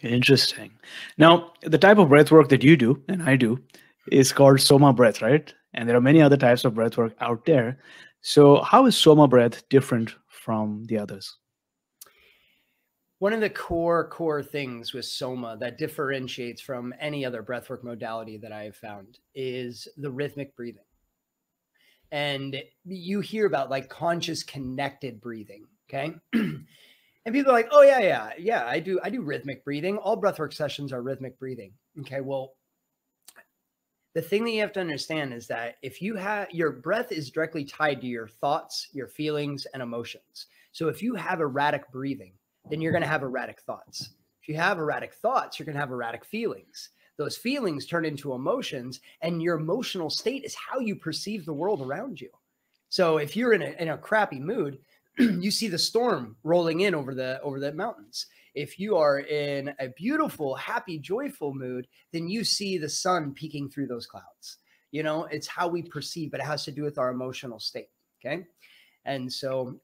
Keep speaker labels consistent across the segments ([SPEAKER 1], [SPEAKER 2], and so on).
[SPEAKER 1] Interesting. Now, the type of breath work that you do and I do is called SOMA Breath, right? And there are many other types of breath work out there. So, how is SOMA Breath different from the others?
[SPEAKER 2] One of the core things with Soma that differentiates from any other breathwork modality that I have found is the rhythmic breathing. And you hear about like conscious connected breathing, okay? And people are like, "Oh yeah, I do rhythmic breathing. All breathwork sessions are rhythmic breathing." Okay, well, the thing that you have to understand is that if you have your breath is directly tied to your thoughts, your feelings, and emotions. So if you have erratic breathing, then you're going to have erratic thoughts. If you have erratic thoughts, you're going to have erratic feelings. Those feelings turn into emotions, and your emotional state is how you perceive the world around you. So if you're in a crappy mood, you see the storm rolling in over the mountains. If you are in a beautiful, happy, joyful mood, then you see the sun peeking through those clouds. You know, it's how we perceive, but it has to do with our emotional state. Okay. And so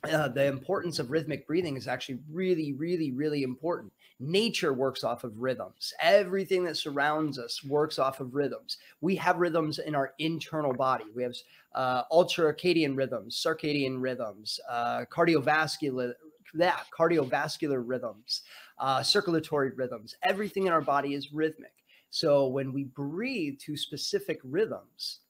[SPEAKER 2] the importance of rhythmic breathing is actually really, really, really important. Nature works off of rhythms. Everything that surrounds us works off of rhythms. We have rhythms in our internal body. We have ultracircadian rhythms, circadian rhythms, cardiovascular rhythms, circulatory rhythms. Everything in our body is rhythmic. So when we breathe to specific rhythms,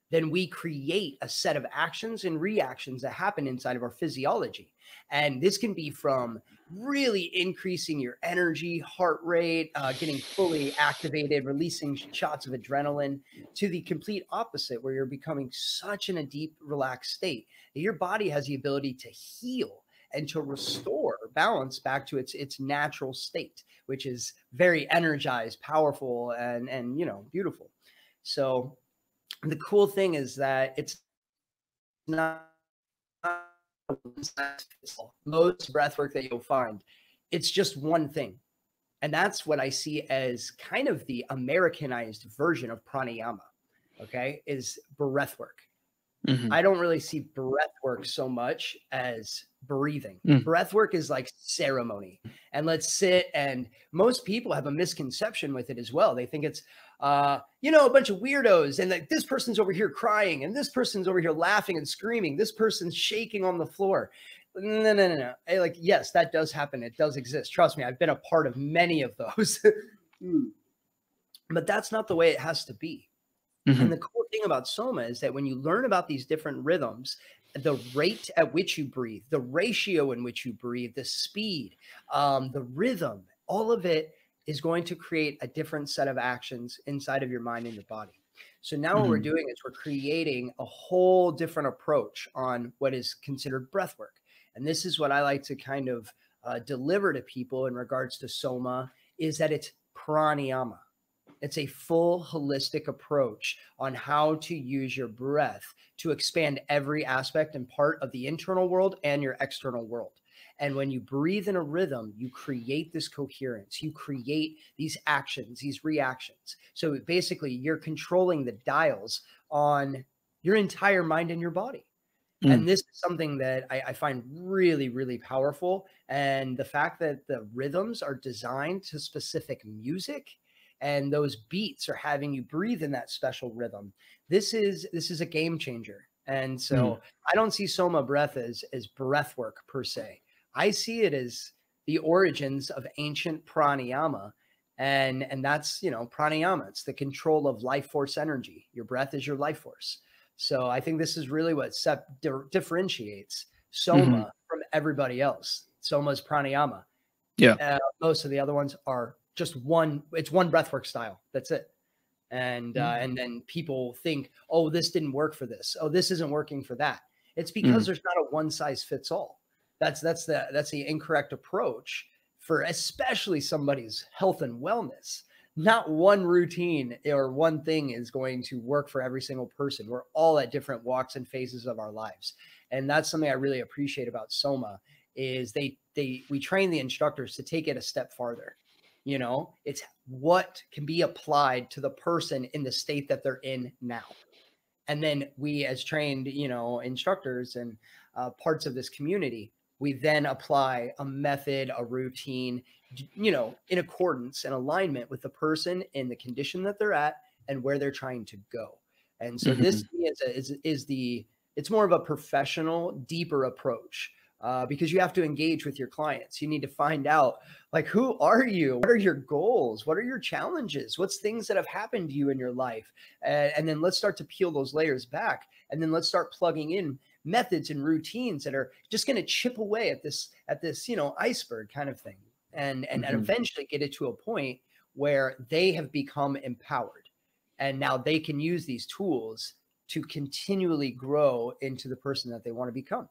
[SPEAKER 2] then we create a set of actions and reactions that happen inside of our physiology. And this can be from really increasing your energy, heart rate, getting fully activated, releasing shots of adrenaline, to the complete opposite, where you're becoming such in a deep, relaxed state that your body has the ability to heal and to restore balance back to its natural state, which is very energized, powerful, and you know, beautiful. So the cool thing is that it's not most breath work that you'll find. It's just one thing. And that's what I see as kind of the Americanized version of pranayama, okay, is breath work.
[SPEAKER 1] Mm-hmm.
[SPEAKER 2] I don't really see breath work so much as breathing.
[SPEAKER 1] Mm.
[SPEAKER 2] Breath work is like ceremony. And let's sit, and most people have a misconception with it as well. They think it's, you know, a bunch of weirdos, and like this person's over here crying, and this person's over here laughing and screaming. This person's shaking on the floor. No. Like, yes, that does happen. It does exist. Trust me, I've been a part of many of those. But that's not the way it has to be.
[SPEAKER 1] Mm-hmm.
[SPEAKER 2] And the cool thing about Soma is that when you learn about these different rhythms, the rate at which you breathe, the ratio in which you breathe, the speed, the rhythm, all of it is going to create a different set of actions inside of your mind and your body. So now what we're doing is we're creating a whole different approach on what is considered breath work. And this is what I like to kind of deliver to people in regards to Soma, is that it's pranayama. It's a full holistic approach on how to use your breath to expand every aspect and part of the internal world and your external world. And when you breathe in a rhythm, you create this coherence, you create these actions, these reactions. So basically you're controlling the dials on your entire mind and your body. And this is something that I find really, really powerful. And the fact that the rhythms are designed to specific music, and those beats are having you breathe in that special rhythm. This is a game changer. And so I don't see Soma Breath as breath work per se. I see it as the origins of ancient pranayama. And that's, you know, pranayama. It's the control of life force energy. Your breath is your life force. So I think this is really what differentiates Soma from everybody else. Soma is pranayama.
[SPEAKER 1] Yeah.
[SPEAKER 2] Most of the other ones are just one. It's one breathwork style. That's it. And then people think, oh, this didn't work for this. Oh, this isn't working for that. It's because there's not a one size fits all. That's the incorrect approach for especially somebody's health and wellness. Not one routine or one thing is going to work for every single person. We're all at different walks and phases of our lives. And that's something I really appreciate about Soma, is we train the instructors to take it a step farther. You know, it's what can be applied to the person in the state that they're in now. And then we, as trained, you know, instructors and parts of this community, we then apply a method, a routine, in accordance and alignment with the person in the condition that they're at and where they're trying to go. And so this it's more of a professional, deeper approach. Because you have to engage with your clients. You need to find out, like, who are you? What are your goals? What are your challenges? What's things that have happened to you in your life? And then let's start to peel those layers back. And then let's start plugging in methods and routines that are just going to chip away at this, iceberg kind of thing. And eventually get it to a point where they have become empowered. And now they can use these tools to continually grow into the person that they want to become.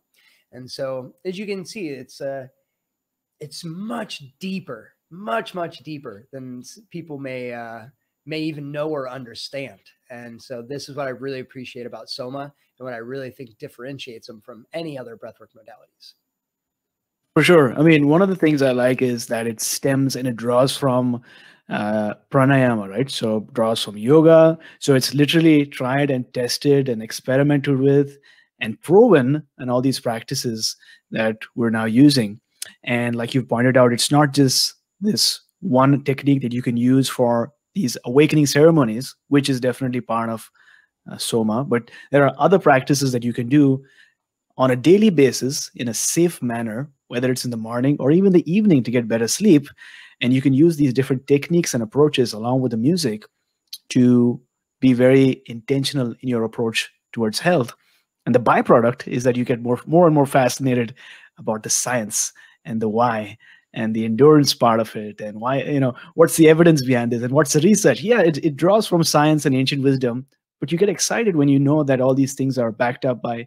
[SPEAKER 2] And so, as you can see, it's much deeper, much deeper than people may even know or understand. And so, this is what I really appreciate about SOMA, and what I really think differentiates them from any other breathwork modalities.
[SPEAKER 1] For sure. I mean, one of the things I like is that it stems and it draws from pranayama, right? So draws from yoga. So it's literally tried and tested and experimented with and proven in all these practices that we're now using. And like you pointed out, it's not just this one technique that you can use for these awakening ceremonies, which is definitely part of SOMA, but there are other practices that you can do on a daily basis in a safe manner, whether it's in the morning or even the evening to get better sleep. And you can use these different techniques and approaches along with the music to be very intentional in your approach towards health. And the byproduct is that you get more and more fascinated about the science and the why and the endurance part of it, and why, what's the evidence behind this and what's the research. Yeah, it draws from science and ancient wisdom, but you get excited when you know that all these things are backed up by